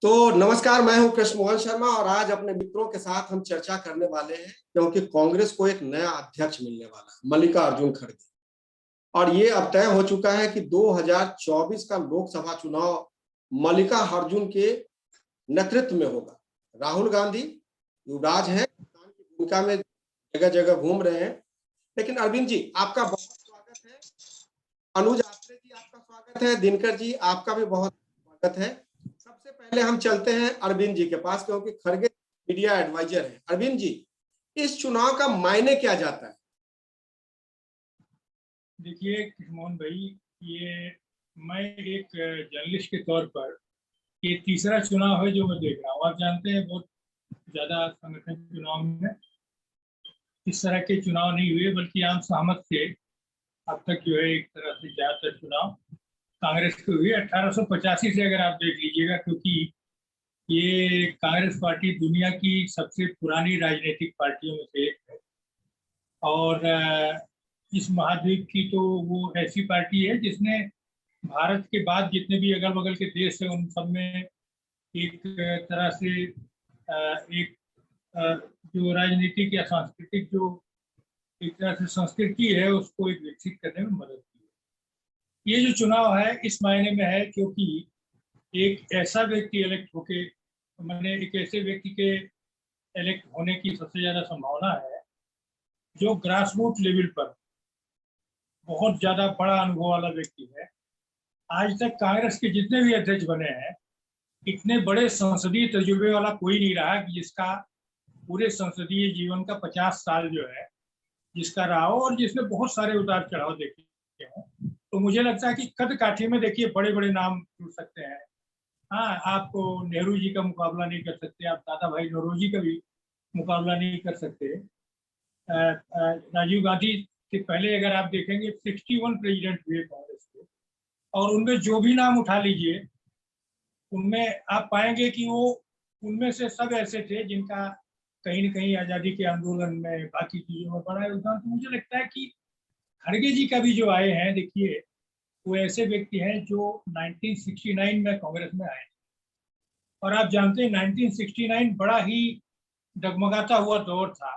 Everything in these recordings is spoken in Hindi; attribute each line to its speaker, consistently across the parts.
Speaker 1: तो नमस्कार, मैं हूं कृष्ण मोहन शर्मा और आज अपने मित्रों के साथ हम चर्चा करने वाले हैं क्योंकि कांग्रेस को एक नया अध्यक्ष मिलने वाला है, मल्लिकार्जुन खड़गे। और ये अब तय हो चुका है कि 2024 का लोकसभा चुनाव मल्लिकार्जुन के नेतृत्व में होगा। राहुल गांधी युवराज हैं, किसान की भूमिका में जगह जगह घूम रहे हैं। लेकिन अरविंद जी, आपका बहुत स्वागत है। अनुज आत्रे जी, आपका स्वागत है। दिनकर जी, आपका भी बहुत स्वागत है। सबसे पहले हम चलते हैं अरविंद जी के पास क्योंकि खड़गे मीडिया एडवाइजर है। अरविंद जी, इस चुनाव का मायने क्या जाता है?
Speaker 2: देखिए मोहन भाई, ये मैं एक जर्नलिस्ट के तौर पर ये तीसरा चुनाव है जो मैं देख रहा हूँ। आप जानते हैं बहुत ज्यादा संगठन चुनाव में इस तरह के चुनाव नहीं हुए, बल्कि आम सहमत से अब तक जो है एक तरह से ज्यादातर चुनाव कांग्रेस के हुए 1885 से, अगर आप देख लीजिएगा, क्योंकि ये कांग्रेस पार्टी दुनिया की सबसे पुरानी राजनीतिक पार्टियों में से एक है। और इस महाद्वीप की तो वो ऐसी पार्टी है जिसने भारत के बाद जितने भी अगल बगल के देश हैं उन सब में एक तरह से एक जो राजनीतिक या सांस्कृतिक जो एक तरह से संस्कृति है उसको एक विकसित करने में मदद की है। ये जो चुनाव है इस मायने में है क्योंकि एक ऐसा व्यक्ति इलेक्ट होके, मैंने एक ऐसे व्यक्ति के इलेक्ट होने की सबसे ज्यादा संभावना है जो ग्रास रूट लेवल पर बहुत ज्यादा बड़ा अनुभव वाला व्यक्ति है। आज तक कांग्रेस के जितने भी अध्यक्ष बने हैं इतने बड़े संसदीय तजुर्बे वाला कोई नहीं रहा कि जिसका पूरे संसदीय जीवन का 50 साल जो है जिसका रहा हो और जिसने बहुत सारे उतार चढ़ाव देखे हों। तो मुझे लगता है कि कद काठी में देखिए बड़े बड़े नाम जुड़ सकते हैं। हाँ, आपको नेहरू जी का मुकाबला नहीं कर सकते, आप दादा भाई नौरोजी का भी मुकाबला नहीं कर सकते। राजीव गांधी से पहले अगर आप देखेंगे 61 प्रेसिडेंट हुए कांग्रेस के, और उनमें जो भी नाम उठा लीजिए उनमें आप पाएंगे कि वो उनमें से सब ऐसे थे जिनका कहीं न कहीं आज़ादी के आंदोलन में बाकी चीज़ों में बड़ा योगदान। तो मुझे लगता है कि खड़गे जी का भी जो आए हैं, देखिए वो ऐसे व्यक्ति हैं जो 1969 में कांग्रेस में आए और आप जानते हैं 1969 बड़ा ही डगमगाता हुआ दौर था।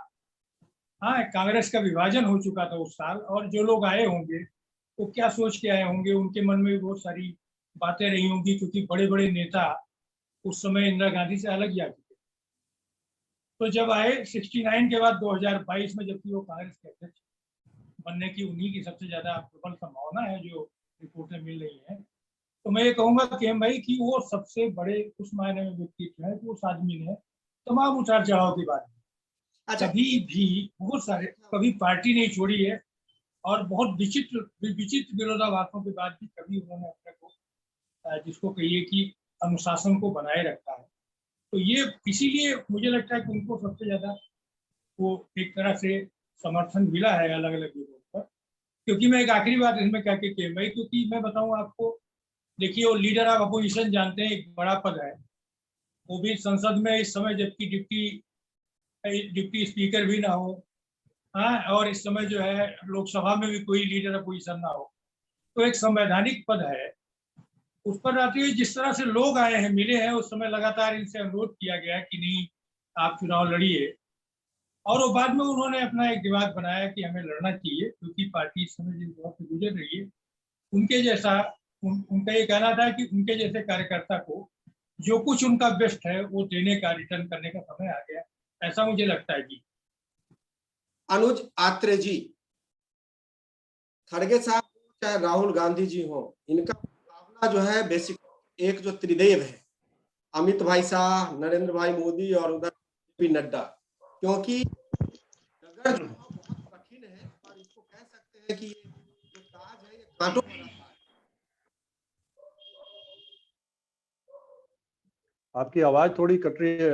Speaker 2: हाँ, कांग्रेस का विभाजन हो चुका था उस साल, और जो लोग आए होंगे वो क्या सोच के आए होंगे, उनके मन में बहुत सारी बातें रही होंगी, क्योंकि बड़े बड़े नेता उस समय इंदिरा गांधी से अलग ही आ चुके। तो जब आए 69 के बाद 2022 में, जबकि वो कांग्रेस के अध्यक्ष बनने की उन्हीं की सबसे ज्यादा प्रबल संभावना है जो रिपोर्टें मिल रही हैं, तो मैं ये कहूंगा कि भाई कि वो सबसे बड़े उस मायने में व्यक्तित्व है कि उस आदमी ने तमाम उतार चढ़ाव के बाद
Speaker 1: अच्छा,
Speaker 2: कभी भी बहुत सारे कभी पार्टी नहीं छोड़ी है, और बहुत विचित्र विचित्र विरोधाभासों के बाद भी कभी उन्होंने अपने को जिसको कहिए कि अनुशासन को बनाए रखा है। तो ये इसीलिए मुझे लगता है कि उनको सबसे ज्यादा वो एक तरह से समर्थन मिला है अलग अलग जगहों पर। क्योंकि मैं एक आखिरी बात इसमें कह के भाई, क्योंकि मैं बताऊं आपको, देखिए वो लीडर ऑफ अपोजिशन जानते हैं, एक बड़ा पद है, वो भी संसद में इस समय, जबकि डिप्टी स्पीकर भी ना हो। हाँ, और इस समय जो है लोकसभा में भी कोई लीडर अपोजिशन ना हो, तो एक संवैधानिक पद है। उस पर आते हुए जिस तरह से लोग आए हैं, मिले हैं, उस समय लगातार इनसे अनुरोध किया गया कि नहीं आप चुनाव लड़िए, और वो बाद में उन्होंने अपना एक दिमाग बनाया कि हमें लड़ना चाहिए क्योंकि पार्टी इस समय जिस दौर से गुजर रही है उनके जैसा उनका ये कहना था कि उनके जैसे कार्यकर्ता को जो कुछ उनका बेस्ट है वो देने का, रिटर्न करने का समय आ गया, ऐसा मुझे लगता है जी।
Speaker 1: अनुज आत्रे जी, खड़गे साहब हो चाहे राहुल गांधी जी हो, इनका मुकाबला जो है बेसिक एक जो त्रिदेव है, अमित भाई शाह, नरेंद्र भाई मोदी और उधर जेपी नड्डा। क्योंकि नगर चुनाव बहुत कठिन है और इसको कह सकते हैं कि ये जो ताज है ये कांटों भरा ताज।
Speaker 3: आपकी आवाज थोड़ी कट रही है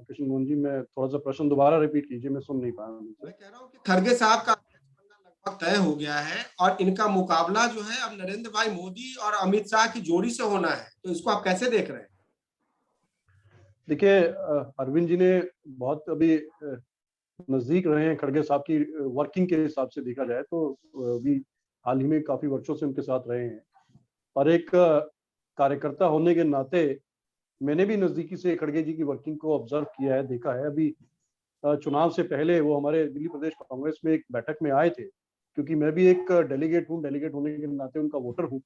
Speaker 3: कृष्ण मोहन जी, मैं थोड़ा सा प्रश्न दोबारा रिपीट कीजिए, मैं सुन नहीं पा रहा हूँ।
Speaker 1: मैं कह रहा हूँ कि खड़गे साहब का अध्यक्ष बनना लगभग तय हो गया है और इनका मुकाबला जो है अब नरेंद्र भाई मोदी और अमित शाह की जोड़ी से होना है, तो इसको आप कैसे देख रहे हैं?
Speaker 3: देखिए, अरविंद जी ने बहुत अभी नजदीक रहे हैं खड़गे साहब की वर्किंग के हिसाब से देखा जाए तो अभी हाल ही में काफी वर्षों से उनके साथ रहे हैं, और एक कार्यकर्ता होने के नाते मैंने भी नजदीकी से खड़गे जी की वर्किंग को ऑब्जर्व किया है, देखा है। अभी चुनाव से पहले वो हमारे दिल्ली प्रदेश कांग्रेस में एक बैठक में आए थे, क्योंकि मैं भी एक डेलीगेट हूँ, डेलीगेट होने के नाते उनका वोटर हूँ।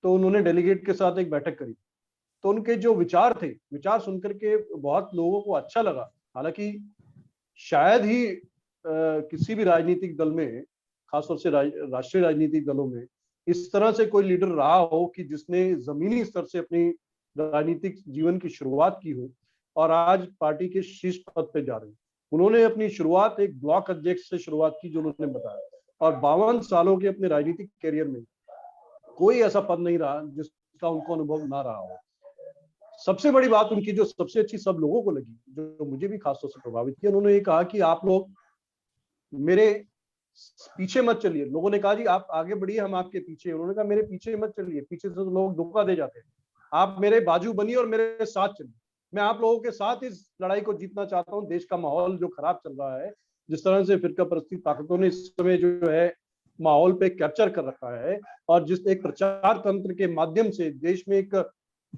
Speaker 3: तो उन्होंने डेलीगेट के साथ एक बैठक करी, तो उनके जो विचार थे, विचार सुनकर के बहुत लोगों को अच्छा लगा। हालांकि शायद ही किसी भी राजनीतिक दल में, खासतौर से राष्ट्रीय राजनीतिक दलों में, इस तरह से कोई लीडर रहा हो कि जिसने जमीनी स्तर से अपनी राजनीतिक जीवन की शुरुआत की हो और आज पार्टी के शीर्ष पद पे जा रहे हैं। उन्होंने अपनी शुरुआत एक ब्लॉक अध्यक्ष से शुरुआत की, जो उन्होंने बताया, और 52 सालों के अपने राजनीतिक कैरियर में कोई ऐसा पद नहीं रहा जिसका उनको अनुभव ना रहा हो। सबसे बड़ी बात उनकी जो सबसे अच्छी सब लोगों को लगी, जो मुझे भी खासतौर से प्रभावित किया, उन्होंने ये कहा कि आप लोग मेरे पीछे मत चलिए। लोगों ने कहा जी आप आगे बढ़िए, हम आपके पीछे। उन्होंने कहा मेरे पीछे मत चलिए, पीछे से तो लोग धोखा दे जाते हैं। आप मेरे बाजू बनिए और मेरे साथ चलिए। मैं आप लोगों के साथ इस लड़ाई को जीतना चाहता हूँ। देश का माहौल जो खराब चल रहा है, जिस तरह से फिरका परस्ती ताकतों ने इस समय जो है माहौल पे कैप्चर कर रखा है, और जिस एक प्रचार तंत्र के माध्यम से देश में एक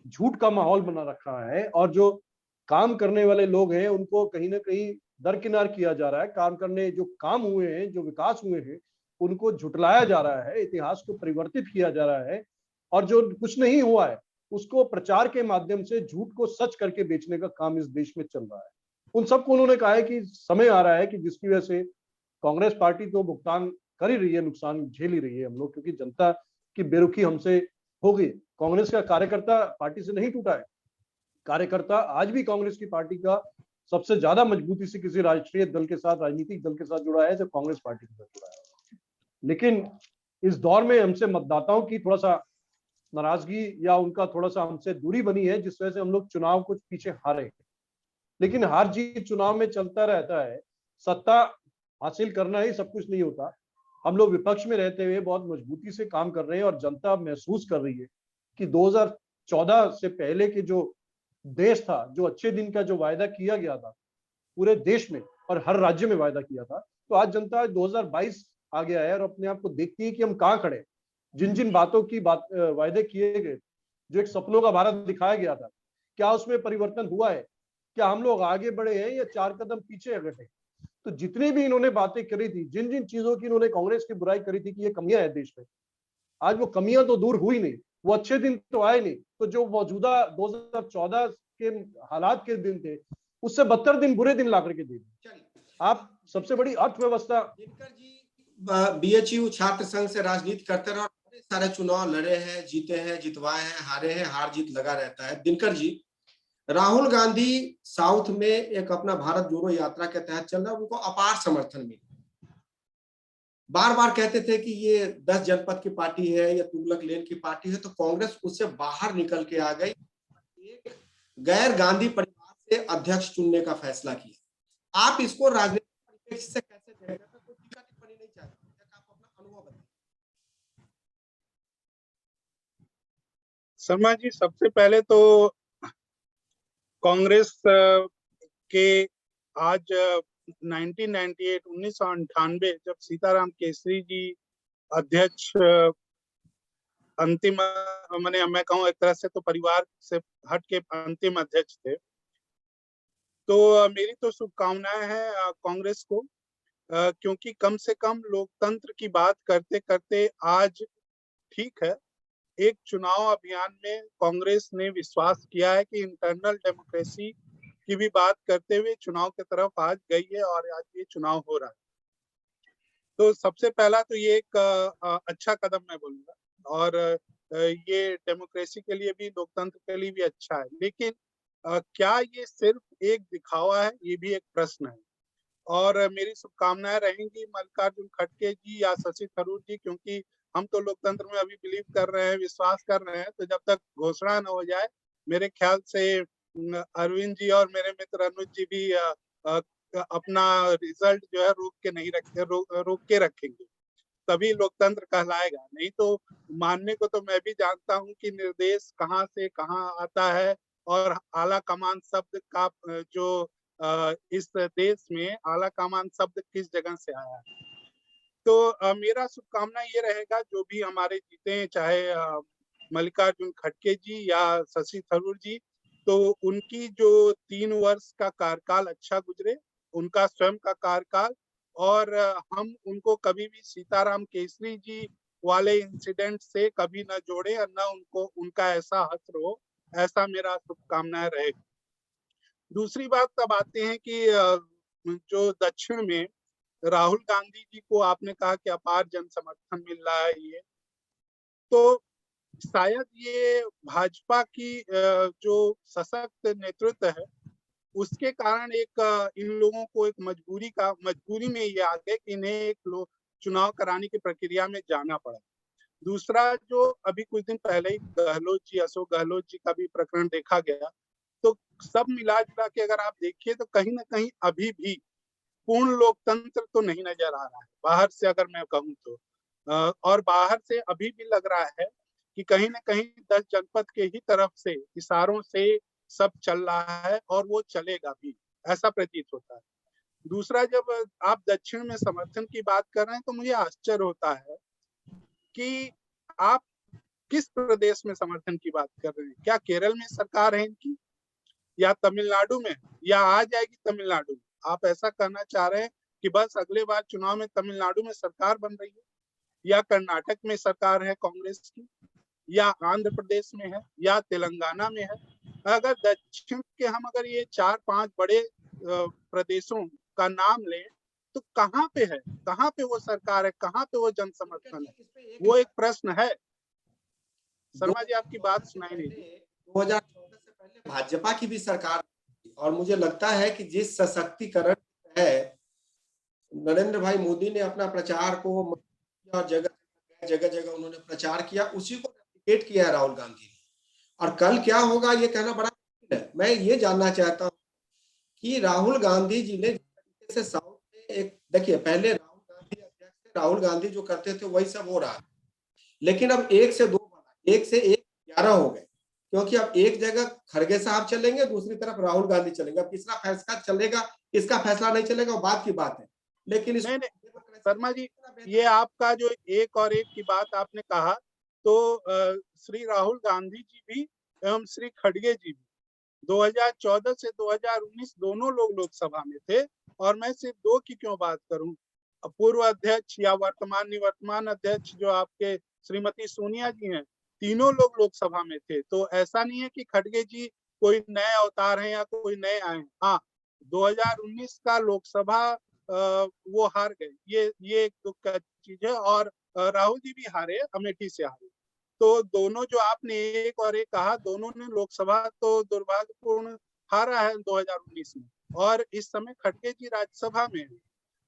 Speaker 3: झूठ का माहौल बना रखा है, और जो काम करने वाले लोग हैं उनको कहीं ना कहीं दरकिनार किया जा रहा है। काम करने जो काम हुए हैं, जो विकास हुए हैं, उनको झुटलाया जा रहा है, इतिहास को परिवर्तित किया जा रहा है, और जो कुछ नहीं हुआ है उसको प्रचार के माध्यम से झूठ को सच करके बेचने का काम इस देश में चल रहा है। उन सबको उन्होंने कहा है कि समय आ रहा है कि जिसकी वजह से कांग्रेस पार्टी तो भुगतान कर ही रही है, नुकसान झेल ही रही है हम लोग, क्योंकि जनता की बेरुखी हमसे हो गई। कांग्रेस का कार्यकर्ता पार्टी से नहीं टूटा है। कार्यकर्ता आज भी कांग्रेस की पार्टी का सबसे ज्यादा मजबूती से किसी राष्ट्रीय दल के साथ, राजनीतिक दल के साथ जुड़ा है, जो कांग्रेस पार्टी के साथ जुड़ा है। लेकिन इस दौर में हमसे मतदाताओं की थोड़ा सा नाराजगी या उनका थोड़ा सा हमसे दूरी बनी है, जिस वजह से हम लोग चुनाव कुछ पीछे हारे। लेकिन हार जीत चुनाव में चलता रहता है। सत्ता हासिल करना ही सब कुछ नहीं होता। हम लोग विपक्ष में रहते हुए बहुत मजबूती से काम कर रहे हैं, और जनता महसूस कर रही है कि 2014 से पहले के जो देश था, जो अच्छे दिन का जो वायदा किया गया था पूरे देश में और हर राज्य में वायदा किया था, तो आज जनता 2022 आ गया है और अपने आप को देखती है कि हम कहाँ खड़े। जिन जिन बातों की बात वायदे किए गए, जो एक सपनों का भारत दिखाया गया था, क्या उसमें परिवर्तन हुआ है? क्या हम लोग आगे बढ़े हैं या 4 कदम पीछे हटे? तो जितनी भी इन्होंने बातें करी थी, जिन जिन चीजों की इन्होंने कांग्रेस की बुराई करी थी कि ये कमियां है देश में, आज वो कमियां तो दूर हुई नहीं, वो अच्छे दिन तो आए नहीं। तो जो मौजूदा 2014 के हालात के दिन थे, उससे 72 दिन बुरे दिन ला करके दे दिए। आप सबसे बड़ी अर्थव्यवस्था।
Speaker 1: दिनकर जी बीएचयू छात्र संघ से राजनीति करते रहे और बड़े सारे चुनाव लड़े हैं, जीते हैं, जितवाए हैं, हारे हैं, हार जीत लगा रहता है। दिनकर जी, राहुल गांधी साउथ में एक अपना भारत जोड़ो यात्रा के तहत चल रहा है, उनको अपार समर्थन मिला। बार बार कहते थे कि ये 10 जनपद की पार्टी है या तुगलक लेन की पार्टी है, तो कांग्रेस उससे बाहर निकल के आ गई, एक गैर गांधी परिवार से अध्यक्ष चुनने का फैसला किया। आप इसको राजनीतिक परिप्रेक्ष्य से कैसे देखते हैं? कोई टीका टिप्पणी नहीं चाहते, आप अपना अनुभव बताइए।
Speaker 4: शर्मा जी, सबसे पहले तो कांग्रेस के आज 1998 जब सीताराम केसरी जी अध्यक्ष अंतिम, मैं कहूँ एक तरह से तो परिवार से हट के अंतिम अध्यक्ष थे, तो मेरी तो शुभकामनाएं हैं कांग्रेस को, क्योंकि कम से कम लोकतंत्र की बात करते करते आज ठीक है, एक चुनाव अभियान में कांग्रेस ने विश्वास किया है कि इंटरनल डेमोक्रेसी की भी बात करते हुए चुनाव की तरफ आज गई है और आज ये चुनाव हो रहा है। तो सबसे पहला तो ये एक अच्छा कदम मैं बोलूंगा, और ये डेमोक्रेसी के लिए भी, लोकतंत्र के लिए भी अच्छा है। लेकिन क्या ये सिर्फ एक दिखावा है, ये भी एक प्रश्न है। और मेरी शुभकामनाएं रहेंगी मल्लिकार्जुन खड़गे जी या शशि थरूर जी, क्योंकि हम तो लोकतंत्र में अभी बिलीव कर रहे हैं, विश्वास कर रहे हैं, तो जब तक घोषणा न हो जाए, मेरे ख्याल से अरविंद जी और मेरे मित्र अनुज जी भी अपना रिजल्ट जो है रोक के रखेंगे, तभी लोकतंत्र कहलाएगा। नहीं तो मानने को तो मैं भी जानता हूं कि निर्देश कहां से कहां आता है, और आला कमान शब्द का जो इस देश में आला कमान शब्द किस जगह से आया है। तो मेरा शुभकामना ये रहेगा, जो भी हमारे जीते, चाहे मल्लिकार्जुन खड़गे जी या शशि थरूर जी, तो उनकी जो 3 वर्ष का कार्यकाल अच्छा गुजरे, उनका स्वयं का कार्यकाल, और हम उनको कभी भी सीताराम केसरी जी वाले इंसिडेंट से कभी न जोड़े और न उनको उनका ऐसा हश्र हो, ऐसा मेरा शुभकामनाएं रहेगी। दूसरी बात तब आते हैं कि जो दक्षिण में राहुल गांधी जी को आपने कहा कि अपार जन समर्थन मिल रहा है, ये तो शायद ये भाजपा की जो सशक्त नेतृत्व है उसके कारण एक इन लोगों को एक मजबूरी में ये आ गए कि इन्हें एक चुनाव कराने की प्रक्रिया में जाना पड़ा। दूसरा, जो अभी कुछ दिन पहले ही अशोक गहलोत जी का भी प्रकरण देखा गया, तो सब मिला जुला के अगर आप देखिए तो कहीं ना कहीं अभी भी पूर्ण लोकतंत्र तो नहीं नजर आ रहा है बाहर से, अगर मैं कहूँ तो। और बाहर से अभी भी लग रहा है कि कहीं ना कहीं 10 जनपद के ही तरफ से इशारों से सब चल रहा है और वो चलेगा भी, ऐसा प्रतीत होता है। दूसरा, जब आप दक्षिण में समर्थन की बात कर रहे हैं तो मुझे आश्चर्य होता है कि आप किस प्रदेश में समर्थन की बात कर रहे हैं। क्या केरल में सरकार है इनकी, या तमिलनाडु में, या आ जाएगी तमिलनाडु में? आप ऐसा कहना चाह रहे हैं कि बस अगले बार चुनाव में तमिलनाडु में सरकार बन रही है, या कर्नाटक में सरकार है कांग्रेस की, या आंध्र प्रदेश में है, या तेलंगाना में है? अगर दक्षिण के हम अगर ये 4-5 बड़े प्रदेशों का नाम लें तो कहाँ पे है, कहाँ पे वो सरकार है, कहाँ पे वो जन समर्थन है? वो एक प्रश्न है। शर्मा जी, आपकी बात सुनाई नहीं दी।
Speaker 1: 2014 से पहले भाजपा की भी सरकार थी और मुझे लगता है कि जिस सशक्तिकरण है नरेंद्र भाई मोदी ने अपना प्रचार को और जगह जगह उन्होंने प्रचार किया, उसी को रेप्लिकेट किया है राहुल गांधी ने। और कल क्या होगा ये कहना बड़ा मुश्किल है। मैं ये जानना चाहता हूँ कि राहुल गांधी जी ने से साउथ में एक, देखिए पहले राहुल गांधी अध्यक्ष थे, राहुल गांधी जो करते थे वही सब हो रहा है, लेकिन अब 1 से 2 बना, 1 से 1 11 हो गए, क्योंकि अब एक जगह खड़गे साहब चलेंगे, दूसरी तरफ राहुल गांधी चलेंगे। अब तीसरा फैसला चलेगा, इसका फैसला नहीं चलेगा, वो बात की बात है। लेकिन
Speaker 4: शर्मा जी, ये आपका जो एक और एक की बात आपने कहा, तो श्री राहुल गांधी जी भी एवं श्री खड़गे जी भी 2014 से 2019 दोनों लोग लोकसभा में थे। और मैं सिर्फ 2 की क्यों बात करूं, पूर्व अध्यक्ष या निवर्तमान अध्यक्ष जो आपके श्रीमती सोनिया जी हैं, तीनों लोग लोकसभा में थे। तो ऐसा नहीं है कि खड़गे जी कोई नए अवतार हैं या कोई नए आए हैं। हाँ, 2019 का लोकसभा वो हार गए, ये एक दुख का चीज है। और राहुल जी भी हारे, अमेठी से हारे। तो दोनों जो आपने एक और एक कहा, दोनों ने लोकसभा तो दुर्भाग्यपूर्ण हारा है 2019 में, और इस समय खड़गे जी राज्यसभा में है,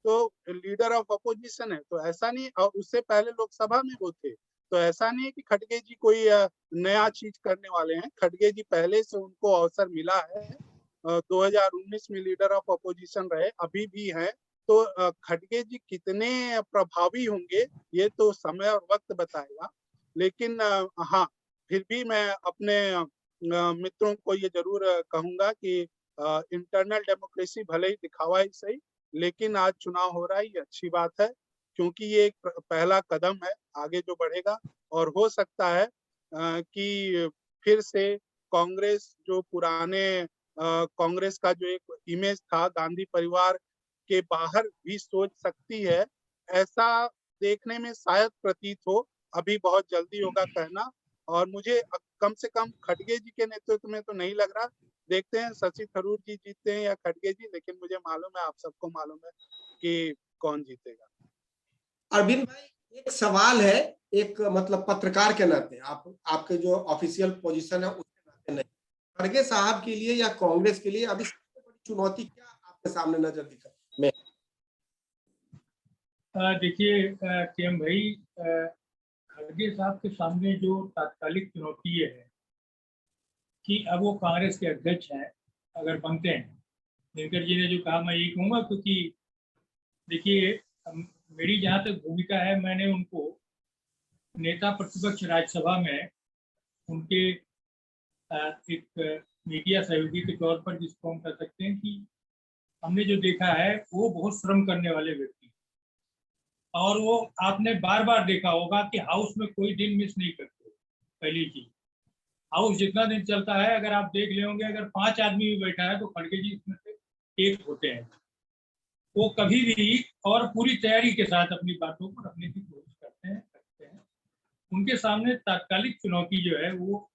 Speaker 4: तो लीडर ऑफ अपोजिशन है। तो ऐसा नहीं, और उससे पहले लोकसभा में वो थे, तो ऐसा नहीं है कि खड़गे जी कोई नया चीज करने वाले हैं। खड़गे जी पहले से उनको अवसर मिला है, 2019 में लीडर ऑफ अपोजिशन रहे, अभी भी हैं। तो खड़गे जी कितने प्रभावी होंगे ये तो समय और वक्त बताएगा। लेकिन हाँ, फिर भी मैं अपने मित्रों को ये जरूर कहूंगा कि इंटरनल डेमोक्रेसी भले ही दिखावा ही सही, लेकिन आज चुनाव हो रहा है, ये अच्छी बात है, क्योंकि ये एक पहला कदम है आगे जो बढ़ेगा। और हो सकता है कि फिर से कांग्रेस जो पुराने कांग्रेस का जो एक इमेज था, गांधी परिवार के बाहर भी सोच सकती है, ऐसा देखने में शायद प्रतीत हो। अभी बहुत जल्दी होगा कहना, और मुझे कम से कम खड़गे जी के नेतृत्व में तो नहीं लग रहा। देखते हैं शशि थरूर जी जीतते हैं या खड़गे जी, लेकिन मुझे मालूम है, आप सबको मालूम है कि कौन जीतेगा।
Speaker 1: अरविंद भाई, एक सवाल है, एक मतलब पत्रकार के नाते, आपके जो ऑफिशियल पोजीशन है उसके नाते नहीं, खड़गे साहब के लिए या कांग्रेस के लिए अभी सबसे बड़ी चुनौती क्या आपके सामने नजर दिखा में?
Speaker 2: देखिए केएम भाई, खड़गे साहब के सामने जो तात्कालिक चुनौती है कि अब वो कांग्रेस के अध्यक्ष हैं, अगर बनते हैं। दिनकर जी ने जो कहा मैं यही कहूँगा, क्योंकि देखिए मेरी जहाँ तक भूमिका है, मैंने उनको नेता प्रतिपक्ष राज्यसभा में उनके एक मीडिया सहयोगी के तौर पर, जिसको हम कह सकते हैं कि हमने जो देखा है वो बहुत श्रम करने वाले व्यक्ति, और वो आपने बार बार देखा होगा कि हाउस में कोई दिन मिस नहीं करते, पहली चीज। हाउस जितना दिन चलता है, अगर आप देख ले होंगे, अगर 5 आदमी भी बैठा है तो खड़गे जी इसमें से एक होते हैं। वो कभी भी और पूरी तैयारी के साथ अपनी बातों को रखने की कोशिश करते हैं। उनके सामने तात्कालिक चुनौती जो है वो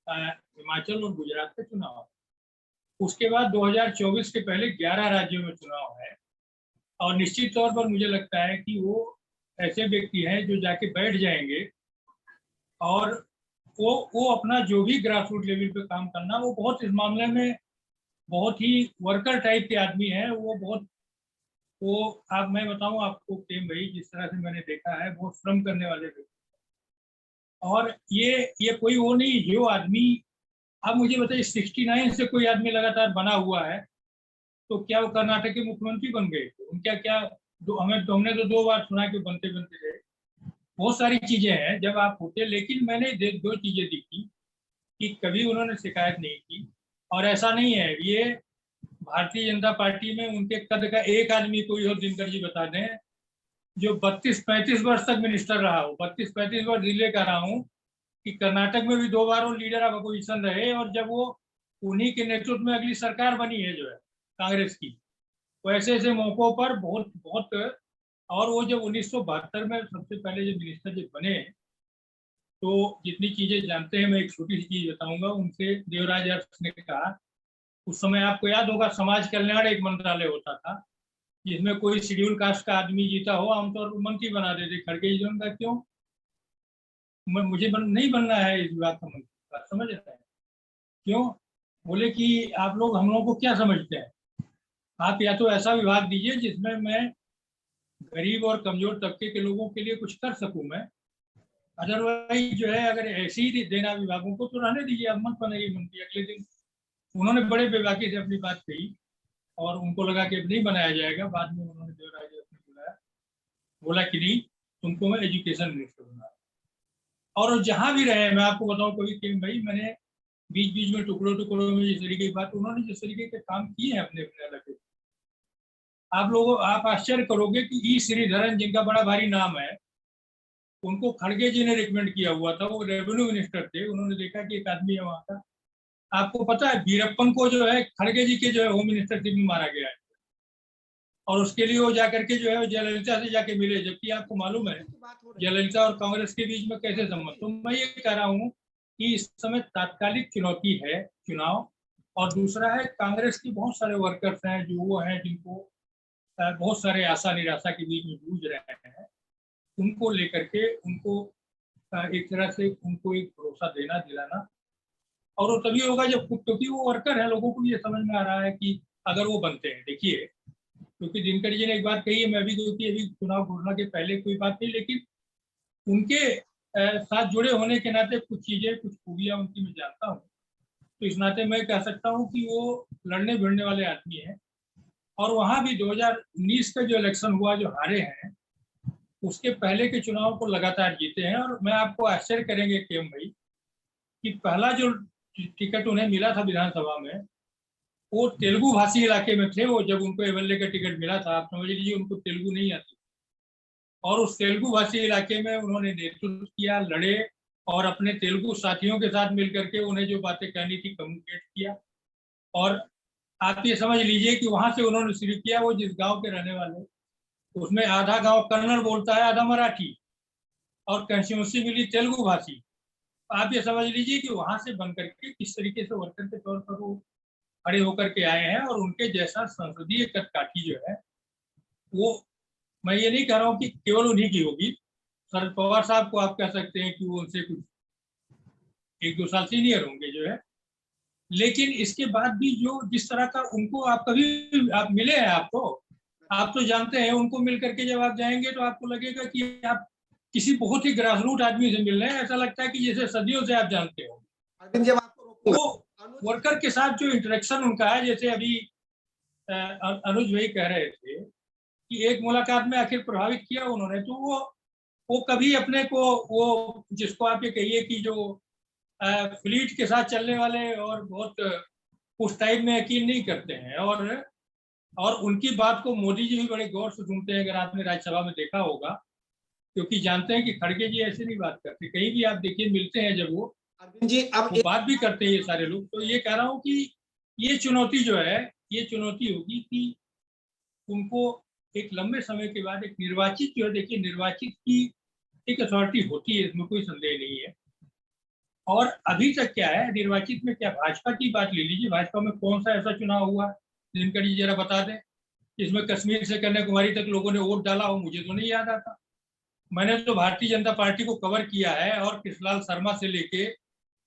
Speaker 2: हिमाचल और गुजरात के चुनाव, उसके बाद 2024 के पहले 11 राज्यों में चुनाव है। और निश्चित तौर पर मुझे लगता है कि वो ऐसे व्यक्ति हैं जो जाके बैठ जाएंगे और वो अपना जो भी ग्रास रूट लेवल पे काम करना, वो बहुत इस मामले में बहुत ही वर्कर टाइप के आदमी हैं। वो आप मैं बताऊं आपको प्रेम भाई, जिस तरह से मैंने देखा है, बहुत श्रम करने वाले व्यक्ति। और ये कोई वो नहीं जो आदमी, आप मुझे बताइए 69 से कोई आदमी लगातार बना हुआ है, तो क्या वो कर्नाटक के मुख्यमंत्री बन गए? उनका क्या हमने तो 2 बार सुना कि बनते बनते गए। बहुत सारी चीजें हैं जब आप होते, लेकिन मैंने 2 चीजें देखी कि कभी उन्होंने शिकायत नहीं की। और ऐसा नहीं है, ये भारतीय जनता पार्टी में उनके कद का एक आदमी कोई हो, दिनकर जी बता दें, जो 32-35 वर्ष तक मिनिस्टर रहा हो, 32-35 वर्ष जिले का रहा हूँ, कि कर्नाटक में भी 2 बार वो लीडर ऑफ अपोजिशन रहे, और जब वो उन्हीं के नेतृत्व में अगली सरकार बनी है जो है कांग्रेस की, वो ऐसे ऐसे मौकों पर बहुत बहुत। और वो जब 1972 में सबसे पहले जब मिनिस्टर जब बने, तो जितनी चीजें जानते हैं, मैं एक छोटी सी चीज बताऊंगा। उनसे देवराज अरस ने कहा, उस समय आपको याद होगा समाज कल्याण एक मंत्रालय होता था, जिसमें कोई शेड्यूल कास्ट का आदमी जीता हो आमतौर पर मंत्री बना देते। खड़गे जी का क्यों, मुझे नहीं बनना है इस विभाग का मंत्री, समझ रहे हैं क्यों? बोले कि आप लोग हम लोगों को क्या समझते हैं, आप या तो ऐसा विभाग दीजिए जिसमें मैं गरीब और कमजोर तबके के लोगों के लिए कुछ कर सकूं मैं, अदरवाइज जो है अगर ऐसे ही देना विभागों को तो रहने दीजिए, अब मत बनाइए मंत्री। अगले दिन उन्होंने बड़े बेबाकी से अपनी बात कही और उनको लगा कि अब नहीं बनाया जाएगा। बाद में उन्होंने देवराज ने बुलाया, बोला कि नहीं, तुमको मैं एजुकेशन मिनिस्टर बना। और जहां भी रहे, मैं आपको बताऊं कभी कि भाई मैंने बीच बीच में टुकड़ों टुकड़ों में जिस तरीके की बात, उन्होंने जिस तरीके के काम किए हैं अपने अपने अलग, आप आश्चर्य करोगे कि ई श्रीधरन जिनका बड़ा भारी नाम है, उनको खड़गे जी ने रिकमेंड किया हुआ था। वो रेवेन्यू मिनिस्टर थे, उन्होंने देखा कि एक आदमी है वहां का। आपको पता है वीरप्पन को जो है खड़गे जी के जो है होम मिनिस्टर से भी मारा गया है, और उसके लिए वो जाकर के जो है जयललिता से जाके मिले, जबकि आपको मालूम है जयललिता और कांग्रेस के बीच में कैसे संबंध। तो मैं ये कह रहा हूँ कि इस समय तात्कालिक चुनौती है चुनाव, और दूसरा है कांग्रेस के बहुत सारे वर्कर्स हैं जो वो हैं जिनको बहुत सारे आशा निराशा के बीच में जूझ रहे हैं, उनको लेकर के उनको एक तरह से उनको एक भरोसा देना दिलाना। और वो तभी होगा जब, क्योंकि वो वर्कर है, लोगों को ये समझ में आ रहा है कि अगर वो बनते हैं, देखिए क्योंकि दिनकर जी ने एक बात कही है, मैं भी क्योंकि अभी चुनाव घोषणा के पहले कोई बात नहीं, लेकिन उनके साथ जुड़े होने के नाते कुछ चीजें कुछ खूबियां उनकी मैं जानता हूँ, तो इस नाते मैं कह सकता हूँ कि वो लड़ने भिड़ने वाले आदमी हैं। और वहां भी 2019 का जो इलेक्शन हुआ जो हारे हैं, उसके पहले के चुनाव को लगातार जीते हैं। और मैं आपको आश्चर्य करेंगे केम भाई कि पहला जो टिकट उन्हें मिला था विधानसभा में, वो तेलुगु भाषी इलाके में थे। वो जब उनको एमएलए का टिकट मिला था, आप समझ लीजिए उनको तेलुगु नहीं आती, और उस तेलुगु भाषी इलाके में उन्होंने नेतृत्व किया, लड़े, और अपने तेलुगु साथियों के साथ मिलकर के उन्हें जो बातें कहनी थी कम्युनिकेट किया। और आप ये समझ लीजिए कि वहां से उन्होंने शुरू किया। वो जिस गांव के रहने वाले, उसमें आधा गांव कन्नड़ बोलता है, आधा मराठी, और कंस्टिट्यूंसी मिली तेलुगु भाषी। आप ये समझ लीजिए कि वहां से बन करके किस तरीके से वर्कर के तौर पर वो खड़े होकर के आए हैं। और उनके जैसा संसदीय कदकाठी जो है, वो मैं ये नहीं कह रहा हूँ कि केवल उन्हीं की होगी। शरद पवार साहब को आप कह सकते हैं कि वो उनसे कुछ 1-2 साल सीनियर होंगे जो है, लेकिन इसके बाद भी जो जिस तरह का उनको, आप कभी आप मिले हैं, आप तो जानते हैं उनको मिल करके जब आप जाएंगे तो आपको लगेगा कि आप किसी बहुत ही ग्रास रूट आदमी से मिल रहे हैं। ऐसा लगता है कि जैसे सदियों से आप जानते हो।
Speaker 1: जब आपको
Speaker 2: वो वर्कर के साथ जो इंटरेक्शन उनका है, जैसे अभी अनुज भाई कह रहे थे कि एक मुलाकात में आखिर प्रभावित किया उन्होंने, तो वो कभी अपने को, वो जिसको आप ये कहिए कि जो फ्लीट के साथ चलने वाले और बहुत उस टाइप में यकीन नहीं करते हैं। और उनकी बात को मोदी जी भी बड़े गौर से सुनते हैं, अगर आपने राज्यसभा में देखा होगा, क्योंकि जानते हैं कि खड़गे जी ऐसे नहीं बात करते। कहीं भी आप देखिए मिलते हैं जब वो,
Speaker 1: अरविंद जी अब
Speaker 2: वो बात भी करते हैं ये सारे लोग। तो ये कह रहा हूँ कि ये चुनौती जो है, ये चुनौती होगी कि उनको एक लंबे समय के बाद एक निर्वाचित जो है, देखिए निर्वाचित की एक अथॉरिटी होती है, इसमें कोई संदेह नहीं है। और अभी तक क्या है निर्वाचित में, क्या भाजपा की बात ले लीजिए, भाजपा में कौन सा ऐसा चुनाव हुआ, दिनकर जी जरा बता दें, इसमें कश्मीर से कन्याकुमारी तक लोगों ने वोट डाला हो, मुझे तो नहीं याद आता। मैंने तो भारतीय जनता पार्टी को कवर किया है और कृष्णलाल शर्मा से लेके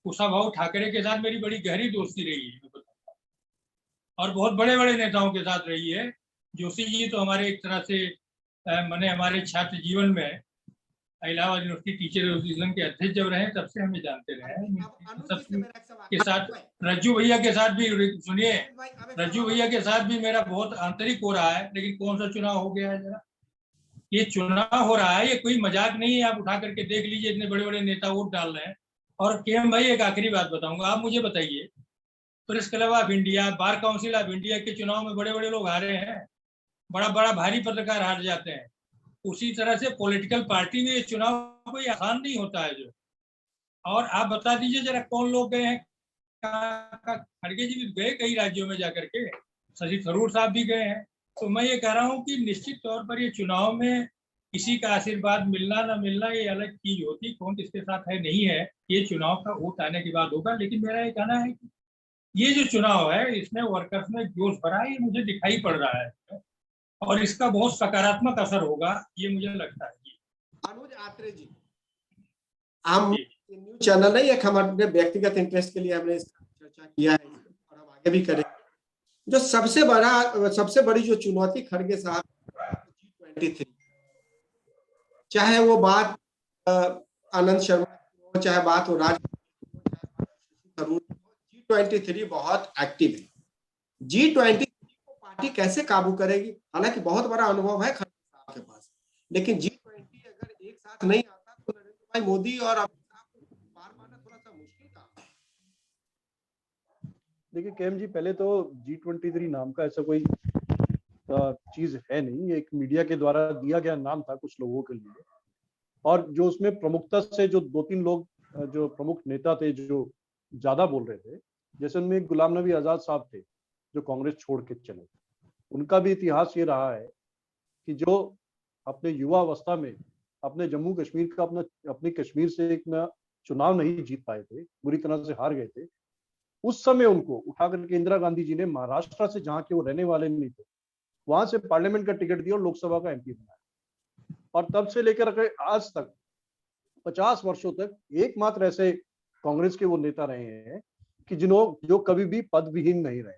Speaker 2: कुशाभाऊ ठाकरे के साथ मेरी बड़ी गहरी दोस्ती रही है, और बहुत बड़े बड़े नेताओं के साथ रही है। जोशी जी तो हमारे एक तरह से मैंने हमारे छात्र जीवन में इलाहाबाद यूनिवर्सिटी टीचर एसोसिएशन के अध्यक्ष जब रहे तब से हमें जानते रहे। के साथ रज्जू भैया के साथ भी, सुनिए, रज्जू भैया के साथ भी मेरा बहुत आंतरिक हो रहा है, लेकिन कौन सा चुनाव हो गया है जरा, ये चुनाव हो रहा है, ये कोई मजाक नहीं है, आप उठा करके देख लीजिए, इतने बड़े बड़े नेता वोट डाल रहे हैं। और केएम भाई एक आखिरी बात बताऊंगा, आप मुझे बताइए, press club of India, bar council of India के चुनाव में बड़े बड़े लोग हारे हैं, बड़ा बड़ा भारी पत्रकार हार जाते हैं। उसी तरह से पॉलिटिकल पार्टी में ये चुनाव कोई आसान नहीं होता है जो। और आप बता दीजिए जरा कौन लोग गए हैं, खड़गे जी भी गए कई राज्यों में जाकर के, शशि थरूर साहब भी गए हैं। तो मैं ये कह रहा हूँ कि निश्चित तौर पर ये चुनाव में किसी का आशीर्वाद मिलना ना मिलना ये अलग चीज होती, कौन किसके साथ है नहीं है ये चुनाव का वोट आने के बाद होगा। लेकिन मेरा ये कहना है कि ये जो चुनाव है इसमें वर्कर्स में जोश भरा है, ये मुझे दिखाई पड़ रहा है, और इसका बहुत सकारात्मक असर होगा ये मुझे लगता है।
Speaker 1: अनुज आत्रे जी, हम न्यूज चैनल नहीं, एक हम अपने व्यक्तिगत इंटरेस्ट के लिए हमने इसका चर्चा किया है और हम आगे भी करेंगे। जो सबसे बड़ी जो चुनौती खड़गे साहब G23, चाहे वो बात आनंद शर्मा हो, चाहे बात हो राज, G23 बहुत एक्टिव है। G23 को पार्टी कैसे काबू करेगी, हालांकि बहुत बड़ा अनुभव है खड़गे साहब के पास, लेकिन G20 अगर एक साथ नहीं आता तो नरेंद्र भाई मोदी और अमित शाह को पार पाना थोड़ा सा मुश्किल काम है।
Speaker 3: देखिए केएम जी, पहले तो G23 नाम का ऐसा कोई चीज है नहीं, एक मीडिया के द्वारा दिया गया नाम था कुछ लोगों के लिए, और जो उसमें प्रमुखता से जो 2-3 लोग जो प्रमुख नेता थे जो ज्यादा बोल रहे थे, जैसे उनमें गुलाम नबी आजाद साहब थे जो कांग्रेस छोड़ के चले। उनका भी इतिहास ये रहा है कि जो अपने युवा अवस्था में अपने जम्मू कश्मीर का अपने कश्मीर से एक चुनाव नहीं जीत पाए थे, बुरी तरह से हार गए थे, उस समय उनको उठा करके इंदिरा गांधी जी ने महाराष्ट्र से, जहाँ के वो रहने वाले नहीं थे, वहां से पार्लियामेंट का टिकट दिया और लोकसभा का एमपी बनाया। और तब से लेकर आज तक 50 वर्षों तक एकमात्र ऐसे कांग्रेस के वो नेता रहे हैं कि जो कभी भी पद विहीन नहीं रहे,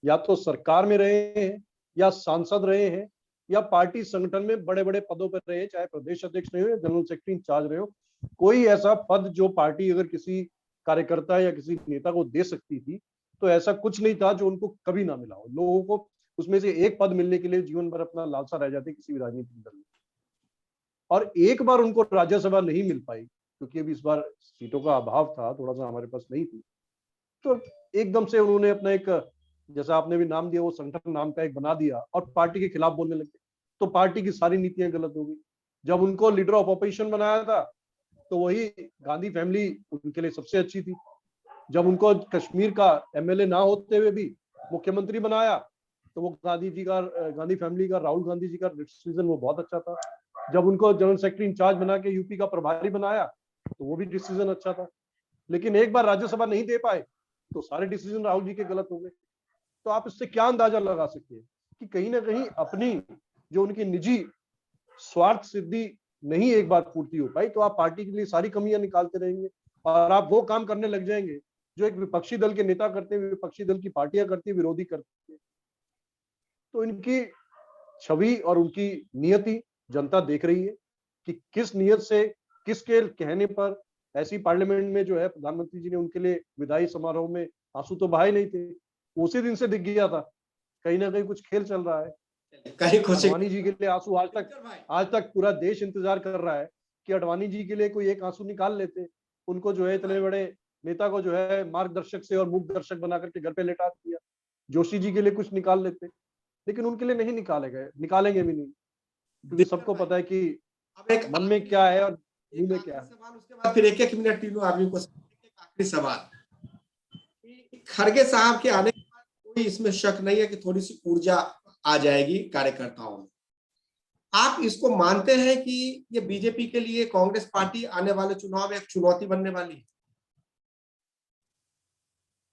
Speaker 3: या तो सरकार में रहे हैं, या सांसद रहे हैं, या पार्टी संगठन में बड़े बड़े पदों पर रहे, चाहे प्रदेश अध्यक्ष रहे हो, जनरल सेक्रेटरी इंचार्ज रहे हो। कोई ऐसा पद जो पार्टी अगर किसी कार्यकर्ता या किसी नेता को दे सकती थी, तो ऐसा कुछ नहीं था जो उनको कभी ना मिला हो। लोगों को उसमें से एक पद मिलने के लिए जीवन भर अपना लालसा रह जाती किसी भी राजनीतिक दल में। और एक बार उनको राज्यसभा नहीं मिल पाई, क्योंकि अभी इस बार सीटों का अभाव था, थोड़ा सा हमारे पास नहीं थी, तो एकदम से उन्होंने अपना एक, जैसा आपने भी नाम दिया, वो संगठन नाम का एक बना दिया और पार्टी के खिलाफ बोलने लगे। तो पार्टी की सारी नीतियां गलत हो गई। जब उनको लीडर ऑफ ऑपोजिशन बनाया था तो वही गांधी फैमिली उनके लिए सबसे अच्छी थी। जब उनको कश्मीर का एमएलए ना होते हुए भी मुख्यमंत्री बनाया तो वो गांधी फैमिली का, राहुल गांधी जी का डिसीजन वो बहुत अच्छा था। जब उनको जनरल सेक्रेटरी इंचार्ज बना के यूपी का प्रभारी बनाया तो वो भी डिसीजन अच्छा था। लेकिन एक बार राज्यसभा नहीं दे पाए तो सारे डिसीजन राहुल जी के गलत हो गए। तो आप इससे क्या अंदाजा लगा सकते हैं कि कहीं ना कहीं अपनी जो उनकी निजी स्वार्थ सिद्धि नहीं एक बार पूर्ति हो पाई, तो आप पार्टी के लिए सारी कमियां निकालते रहेंगे और आप वो काम करने लग जाएंगे जो एक विपक्षी दल के नेता करते हैं, विपक्षी दल की पार्टियां करती है, विरोधी करती है। तो इनकी छवि और उनकी नियति जनता देख रही है कि किस नियत से, किसके कहने पर ऐसी पार्लियामेंट में जो है प्रधानमंत्री जी ने उनके लिए विदाई समारोह में आंसू तो बहाए नहीं थे। उसी दिन से दिख गया था कहीं ना कहीं कुछ खेल चल रहा है। अडवाणी जी के लिए आंसू आज तक पूरा देश इंतजार कर रहा है कि अडवाणी जी के लिए कोई एक आंसू निकाल लेते। उनको जो है इतने बड़े नेता को जो है मार्गदर्शक से और मूक दर्शक बना करके घर पे लेटा दिया। जोशी जी के लिए कुछ निकाल लेते, लेकिन उनके लिए नहीं निकाले गए, निकालेंगे भी नहीं, क्योंकि सबको पता है कि मन में क्या है और मुंह में क्या है।
Speaker 1: उसके बाद फिर एक मिनट तीनों आदमी को आखिरी सवाल, खड़गे साहब के आने के बाद कोई इसमें शक नहीं है कि थोड़ी सी ऊर्जा आ जाएगी कार्यकर्ताओं में। आप इसको मानते हैं कि ये बीजेपी के लिए कांग्रेस पार्टी आने वाले चुनाव में एक चुनौती बनने वाली है?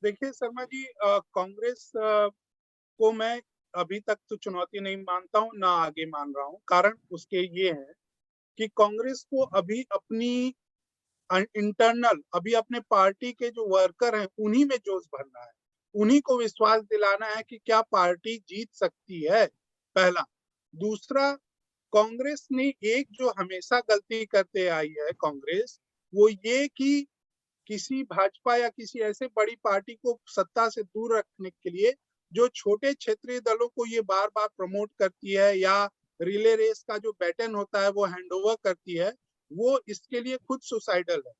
Speaker 4: देखिए शर्मा जी, कांग्रेस को मैं अभी तक तो चुनौती नहीं मानता हूँ, ना आगे मान रहा हूँ। कारण उसके ये है कि कांग्रेस को अभी अपनी इंटरनल, अभी अपने पार्टी के जो वर्कर हैं उन्हीं में जोश भरना है, उन्हीं को विश्वास दिलाना है कि क्या पार्टी जीत सकती है, पहला। दूसरा, कांग्रेस ने एक जो हमेशा गलती करते आई है कांग्रेस, वो ये कि किसी भाजपा या किसी ऐसे बड़ी पार्टी को सत्ता से दूर रखने के लिए जो छोटे क्षेत्रीय दलों को ये बार बार प्रमोट करती है या रिले रेस का जो बैटन होता है वो हैंडओवर करती है, वो इसके लिए खुद सुसाइडल है।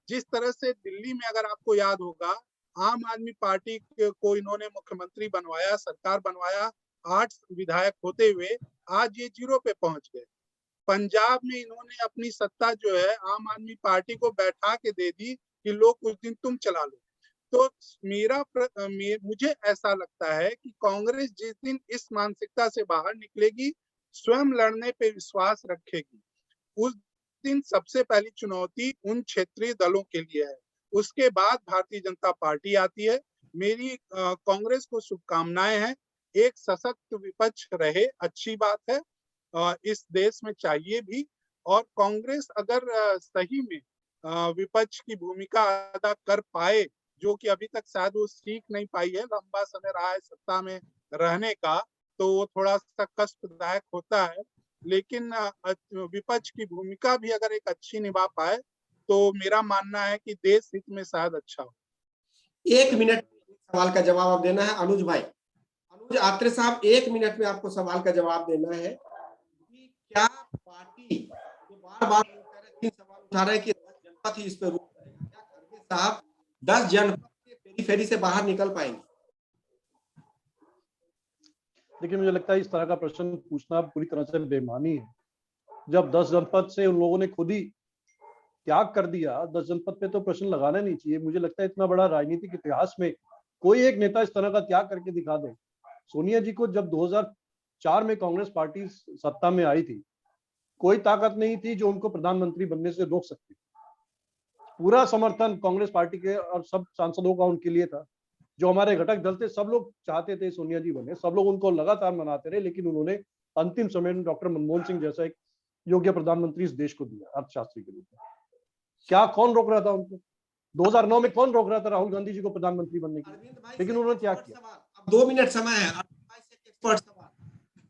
Speaker 4: जिस तरह से दिल्ली में अगर आपको याद होगा, आम आदमी पार्टी को इन्होंने मुख्यमंत्री बनवाया, सरकार बनवाया, 8 विधायक होते हुए आज ये 0 पे पहुंच गए। पंजाब में इन्होंने अपनी सत्ता जो है आम आदमी पार्टी को बैठा के दे दी कि लो कुछ दिन तुम चला लो। तो मुझे ऐसा लगता है कि कांग्रेस जिस दिन इस मानसिकता से बाहर निकलेगी, स्वयं लड़ने पे विश्वास रखेगी, उस दिन सबसे पहली चुनौती उन क्षेत्रीय दलों के लिए है। उसके बाद भारतीय जनता पार्टी आती है। मेरी कांग्रेस को शुभकामनाएं हैं। एक सशक्त विपक्ष रहे, अच्छी बात है, इस देश में चाहिए भी। और कांग्रेस अगर सही में विपक्ष की भूमिका अदा कर पाए, जो कि अभी तक शायद वो सीख नहीं पाई है, लंबा समय रहा है सत्ता में रहने का, तो वो थोड़ा सा कष्टदायक होता है। लेकिन विपक्ष की भूमिका भी अगर एक अच्छी निभा पाए तो मेरा मानना है कि देश हित में शायद अच्छा हो।
Speaker 1: 1 मिनट सवाल का जवाब आप देना है अनुज भाई। अनुज आत्रे साहब, 1 मिनट में आपको सवाल का जवाब देना है कि क्या पार्टी जो बार-बार 3 सवाल उठा रहे हैं कि 10 जनपद ही इस पे रूल करेगा, क्या खड़गे साहब 10 जनपद के पेरीफेरी से बाहर निकल पाएंगे?
Speaker 3: देखिए, मुझे लगता है इस तरह का प्रश्न पूछना पूरी तरह से बेईमानी है। जब 10 जनपद से उन लोगों ने खुद ही त्याग कर दिया, 10 जनपद पे तो प्रश्न लगाना नहीं चाहिए। मुझे लगता है इतना बड़ा राजनीतिक इतिहास में कोई एक नेता इस तरह का त्याग करके दिखा दे। सोनिया जी को जब 2004 में कांग्रेस पार्टी सत्ता में आई थी, कोई ताकत नहीं थी जो उनको प्रधानमंत्री बनने से रोक सकती। पूरा समर्थन कांग्रेस पार्टी के और सब सांसदों का उनके लिए था। जो हमारे घटक दल थे, सब लोग चाहते थे सोनिया जी बने, सब लोग उनको लगातार मनाते रहे, लेकिन उन्होंने अंतिम समय में डॉक्टर मनमोहन सिंह जैसा एक योग्य प्रधानमंत्री इस देश को दिया, अर्थशास्त्री के रूप में। क्या कौन रोक रहा था उनको? 2009 में कौन रोक रहा था राहुल गांधी जी को प्रधानमंत्री बनने के लिए? लेकिन उन्होंने क्या किया?
Speaker 1: अब 2 मिनट समय है। एक्सपर्ट सवाल,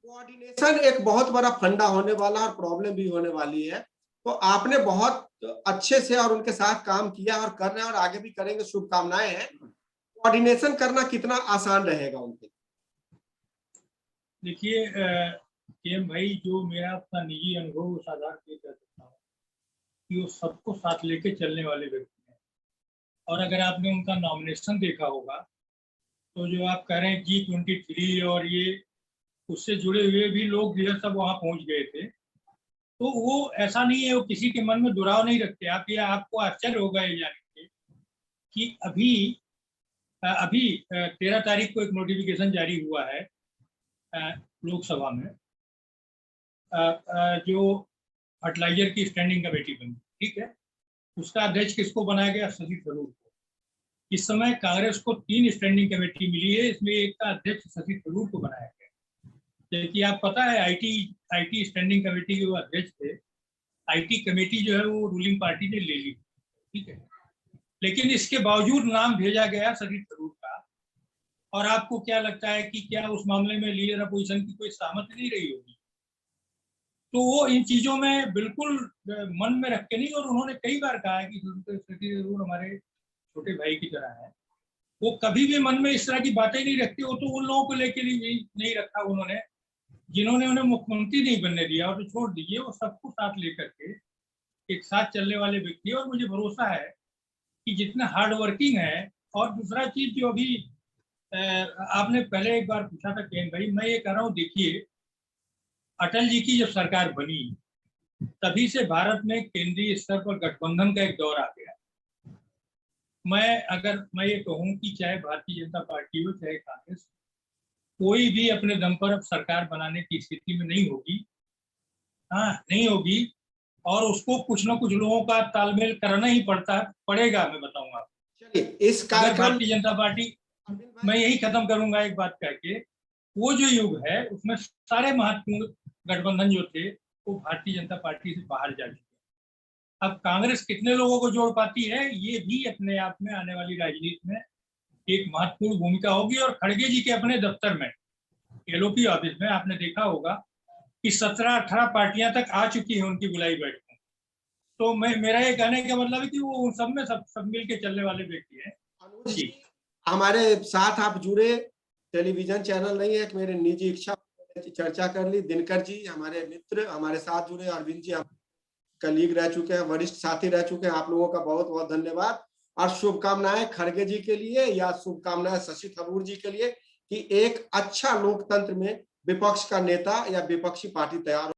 Speaker 1: कोऑर्डिनेशन एक बहुत बड़ा फंडा होने वाला और प्रॉब्लम भी होने वाली है। तो आपने बहुत अच्छे से और उनके साथ काम किया और कर रहे हैं और आगे भी करेंगे, शुभकामनाएं हैं। कोऑर्डिनेशन करना कितना आसान रहेगा उनके?
Speaker 2: देखिए केएम भाई, जो मेरा अपना निजी अनुभव साझा कर सकता हूँ कि वो सबको साथ लेके चलने वाले व्यक्ति हैं। और अगर आपने उनका नॉमिनेशन देखा होगा तो जो आप कह रहे हैं G23 और ये उससे जुड़े हुए भी लोग जो है सब वहाँ पहुँच गए थे, तो वो ऐसा नहीं है, वो किसी के मन में दुराव नहीं रखते। आप ये आपको आश्चर्य होगा ये जान के कि अभी 13 तारीख को एक नोटिफिकेशन जारी हुआ है लोकसभा में, जो फर्टिलाइजर की स्टैंडिंग कमेटी बनी, ठीक है, उसका अध्यक्ष किसको बनाया गया? शशि थरूर को। इस समय कांग्रेस को 3 स्टैंडिंग कमेटी मिली है, इसमें एक का अध्यक्ष शशि थरूर को बनाया गया। जबकि आप पता है आईटी स्टैंडिंग कमेटी के वो अध्यक्ष थे, आईटी कमेटी जो है वो रूलिंग पार्टी ने ले ली, ठीक है, लेकिन इसके बावजूद नाम भेजा गया शशि थरूर का। और आपको क्या लगता है कि क्या उस मामले में लीडर अपोजिशन की कोई सहमति नहीं रही होगी? तो वो इन चीजों में बिल्कुल मन में रख के नहीं, और उन्होंने कई बार कहा है कि शशि थरूर हमारे छोटे भाई की तरह है, वो कभी भी मन में इस तरह की बातें नहीं रखते। वो तो उन लोगों को लेके नहीं रखा उन्होंने जिन्होंने उन्हें मुख्यमंत्री नहीं बनने दिया, और तो छोड़ दीजिए, वो सबको साथ लेकर के एक साथ चलने वाले व्यक्ति। और मुझे भरोसा है कि जितना हार्ड वर्किंग है। और दूसरा चीज जो अभी आपने पहले एक बार पूछा था केएन भाई, मैं ये कह रहा हूँ, देखिए अटल जी की जब सरकार बनी तभी से भारत में केंद्रीय स्तर पर गठबंधन का एक दौर आ गया। मैं ये कहूं कि चाहे भारतीय जनता पार्टी हो चाहे कांग्रेस, कोई भी अपने दम पर अब सरकार बनाने की स्थिति में नहीं होगी। हाँ, नहीं होगी, और उसको कुछ ना कुछ लोगों का तालमेल करना ही पड़ेगा। मैं बताऊंगा,
Speaker 1: चलिए इस
Speaker 2: अगर
Speaker 1: कार्यक्रम
Speaker 2: भारतीय जनता पार्टी,
Speaker 1: अरविंद भाई,
Speaker 2: मैं यही खत्म करूंगा एक बात कह के, वो जो युग है उसमें सारे महत्वपूर्ण गठबंधन जो थे वो भारतीय जनता पार्टी से बाहर जा चुके हैं। अब कांग्रेस कितने लोगों को जोड़ पाती है, ये भी अपने आप में आने वाली राजनीति में एक महत्वपूर्ण भूमिका होगी। और खड़गे जी के अपने दफ्तर में, एलओपी ऑफिस में, आपने देखा होगा कि 17-18 पार्टियां तक आ चुकी है उनकी बुलाई बैठकों। तो मेरा ये कहने का मतलब है कि वो उन सब में सब मिल के चलने वाले व्यक्ति हैं।
Speaker 1: अनुज जी हमारे साथ आप जुड़े, टेलीविजन चैनल नहीं है, एक मेरे निजी इच्छा चर्चा कर ली। दिनकर जी हमारे मित्र हमारे साथ जुड़े, अरविंद जी कलीग रह चुके हैं, वरिष्ठ साथी रह चुके हैं। आप लोगों का बहुत बहुत धन्यवाद और शुभकामनाएं खड़गे जी के लिए या शुभकामनाएं शशि थरूर जी के लिए कि एक अच्छा लोकतंत्र में विपक्ष का नेता या विपक्षी पार्टी तैयार